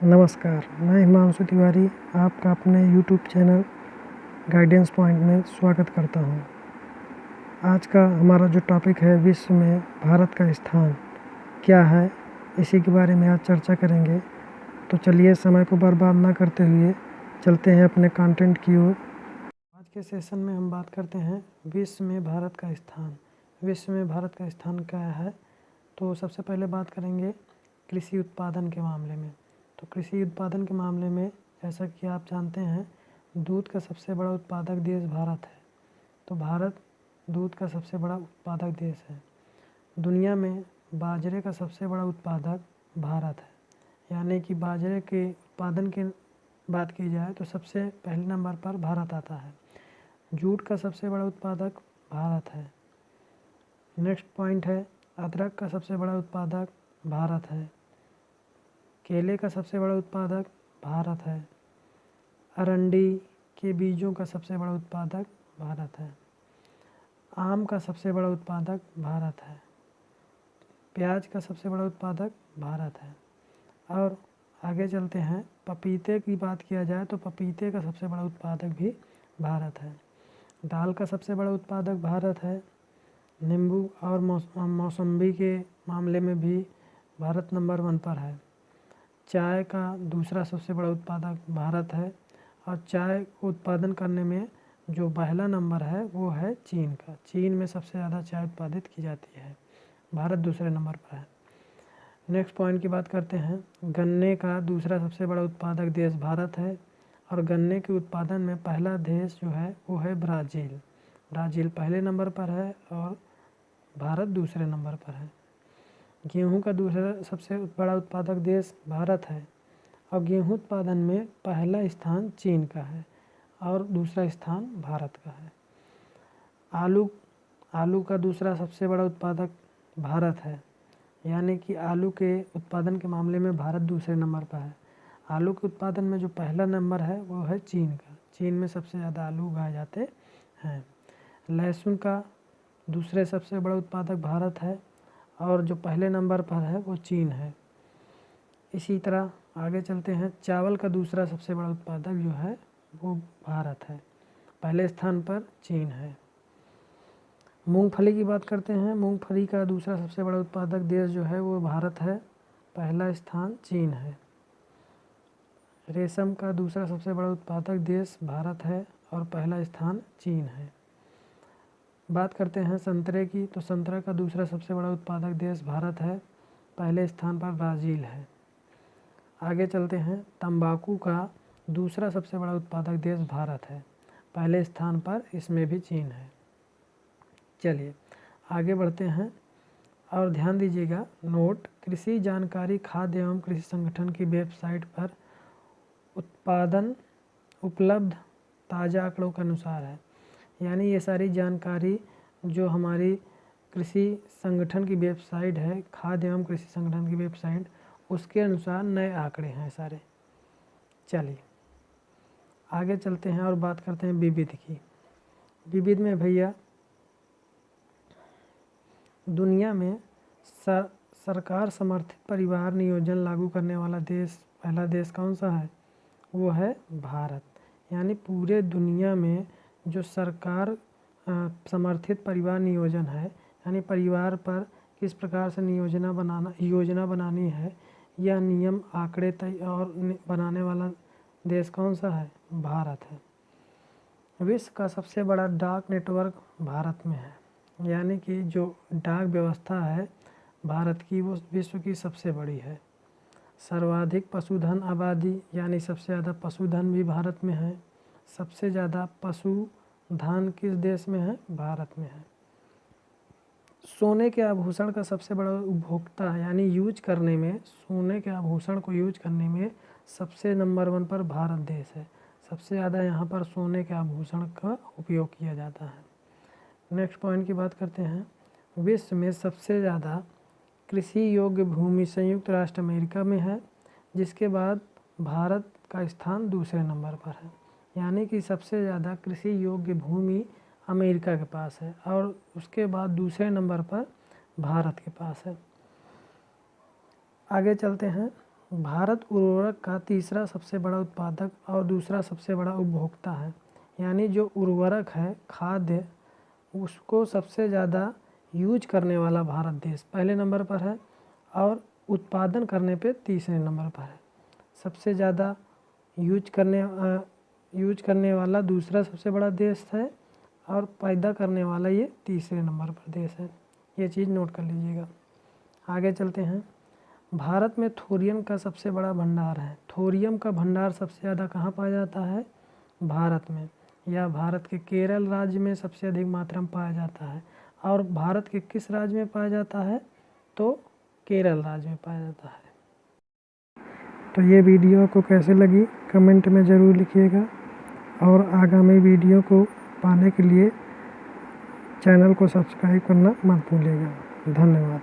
नमस्कार, मैं हिमांशु तिवारी आपका अपने यूट्यूब चैनल गाइडेंस पॉइंट में स्वागत करता हूं। आज का हमारा जो टॉपिक है, विश्व में भारत का स्थान क्या है, इसी के बारे में आज चर्चा करेंगे। तो चलिए समय को बर्बाद ना करते हुए चलते हैं अपने कंटेंट की ओर। आज के सेशन में हम बात करते हैं विश्व में भारत का स्थान। विश्व में भारत का स्थान क्या है? तो सबसे पहले बात करेंगे कृषि उत्पादन के मामले में। तो कृषि उत्पादन के मामले में जैसा कि आप जानते हैं, दूध का सबसे बड़ा उत्पादक देश भारत है। तो भारत दूध का सबसे बड़ा उत्पादक देश है। दुनिया में बाजरे का सबसे बड़ा उत्पादक भारत है, यानी कि बाजरे के उत्पादन की बात की जाए तो सबसे पहले नंबर पर भारत आता है। जूट का सबसे बड़ा उत्पादक भारत है। नेक्स्ट पॉइंट है, अदरक का सबसे बड़ा उत्पादक भारत है। केले का सबसे बड़ा उत्पादक भारत है। अरंडी के बीजों का सबसे बड़ा उत्पादक भारत है। आम का सबसे बड़ा उत्पादक भारत है। प्याज का सबसे बड़ा उत्पादक भारत है। और आगे चलते हैं, पपीते की बात किया जाए तो पपीते का सबसे बड़ा उत्पादक भी भारत है। दाल का सबसे बड़ा उत्पादक भारत है। नींबू और मौसम्बी के मामले में भी भारत नंबर 1 पर है। चाय का दूसरा सबसे बड़ा उत्पादक भारत है। और चाय को उत्पादन करने में जो पहला नंबर है वो है चीन का। चीन में सबसे ज़्यादा चाय उत्पादित की जाती है, भारत दूसरे नंबर पर है। नेक्स्ट पॉइंट की बात करते हैं, गन्ने का दूसरा सबसे बड़ा उत्पादक देश भारत है। और गन्ने के उत्पादन में पहला देश जो है वो है ब्राज़ील। ब्राज़ील पहले नंबर पर है और भारत दूसरे नंबर पर है। गेहूं का दूसरा सबसे बड़ा उत्पादक देश भारत है। और गेहूं उत्पादन में पहला स्थान चीन का है और दूसरा स्थान भारत का है। आलू का दूसरा सबसे बड़ा उत्पादक भारत है, यानी कि आलू के उत्पादन के मामले में भारत दूसरे नंबर पर है। आलू के उत्पादन में जो पहला नंबर है वो है चीन का। चीन में सबसे ज़्यादा आलू उगाए जाते हैं। लहसुन का दूसरे सबसे बड़ा उत्पादक भारत है और जो पहले नंबर पर है वो चीन है। इसी तरह आगे चलते हैं, चावल का दूसरा सबसे बड़ा उत्पादक जो है वो भारत है, पहले स्थान पर चीन है। मूंगफली की बात करते हैं, मूंगफली का दूसरा सबसे बड़ा उत्पादक देश जो है वो भारत है, पहला स्थान चीन है। रेशम का दूसरा सबसे बड़ा उत्पादक देश भारत है और पहला स्थान चीन है। बात करते हैं संतरे की, तो संतरा का दूसरा सबसे बड़ा उत्पादक देश भारत है, पहले स्थान पर ब्राज़ील है। आगे चलते हैं, तंबाकू का दूसरा सबसे बड़ा उत्पादक देश भारत है, पहले स्थान पर इसमें भी चीन है। चलिए आगे बढ़ते हैं और ध्यान दीजिएगा, नोट, कृषि जानकारी खाद्य एवं कृषि संगठन की वेबसाइट पर उत्पादन उपलब्ध ताज़ा आंकड़ों के अनुसार है। यानी ये सारी जानकारी जो हमारी कृषि संगठन की वेबसाइट है, खाद्य एवं कृषि संगठन की वेबसाइट, उसके अनुसार नए आंकड़े हैं सारे। चलिए आगे चलते हैं और बात करते हैं विविध की। विविध में भैया दुनिया में सरकार समर्थित परिवार नियोजन लागू करने वाला देश, पहला देश कौन सा है? वो है भारत। यानी पूरे दुनिया में जो सरकार समर्थित परिवार नियोजन है, यानी परिवार पर किस प्रकार से योजना बनानी है, यह नियम आंकड़े तय और बनाने वाला देश कौन सा है? भारत है। विश्व का सबसे बड़ा डाक नेटवर्क भारत में है, यानी कि जो डाक व्यवस्था है भारत की वो विश्व की सबसे बड़ी है। सर्वाधिक पशुधन आबादी, यानी सबसे ज़्यादा पशुधन भी भारत में है। सबसे ज़्यादा पशुधन किस देश में है? भारत में है। सोने के आभूषण का सबसे बड़ा उपभोक्ता, यानी यूज करने में, सोने के आभूषण को यूज करने में सबसे नंबर 1 पर भारत देश है। सबसे ज़्यादा यहाँ पर सोने के आभूषण का उपयोग किया जाता है। नेक्स्ट पॉइंट की बात करते हैं, विश्व में सबसे ज़्यादा कृषि योग्य भूमि संयुक्त राष्ट्र अमेरिका में है, जिसके बाद भारत का स्थान दूसरे नंबर पर है। यानी कि सबसे ज़्यादा कृषि योग्य भूमि अमेरिका के पास है और उसके बाद दूसरे नंबर पर भारत के पास है। आगे चलते हैं, भारत उर्वरक का तीसरा सबसे बड़ा उत्पादक और दूसरा सबसे बड़ा उपभोक्ता है। यानी जो उर्वरक है, खाद्य, उसको सबसे ज़्यादा यूज करने वाला भारत देश पहले नंबर पर है और उत्पादन करने पे तीसरे नंबर पर है। सबसे ज़्यादा यूज करने वाला दूसरा सबसे बड़ा देश है और पैदा करने वाला ये तीसरे नंबर पर देश है। ये चीज़ नोट कर लीजिएगा। आगे चलते हैं। भारत में थोरियम का सबसे बड़ा भंडार है। थोरियम का भंडार सबसे ज़्यादा कहाँ पाया जाता है? भारत में, या भारत के केरल राज्य में सबसे अधिक मात्रा में पाया जाता है। और भारत के किस राज्य में पाया जाता है? तो केरल राज्य में पाया जाता है। तो ये वीडियो आपको कैसे लगी कमेंट में ज़रूर लिखिएगा और आगामी वीडियो को पाने के लिए चैनल को सब्सक्राइब करना मत भूलिएगा। धन्यवाद।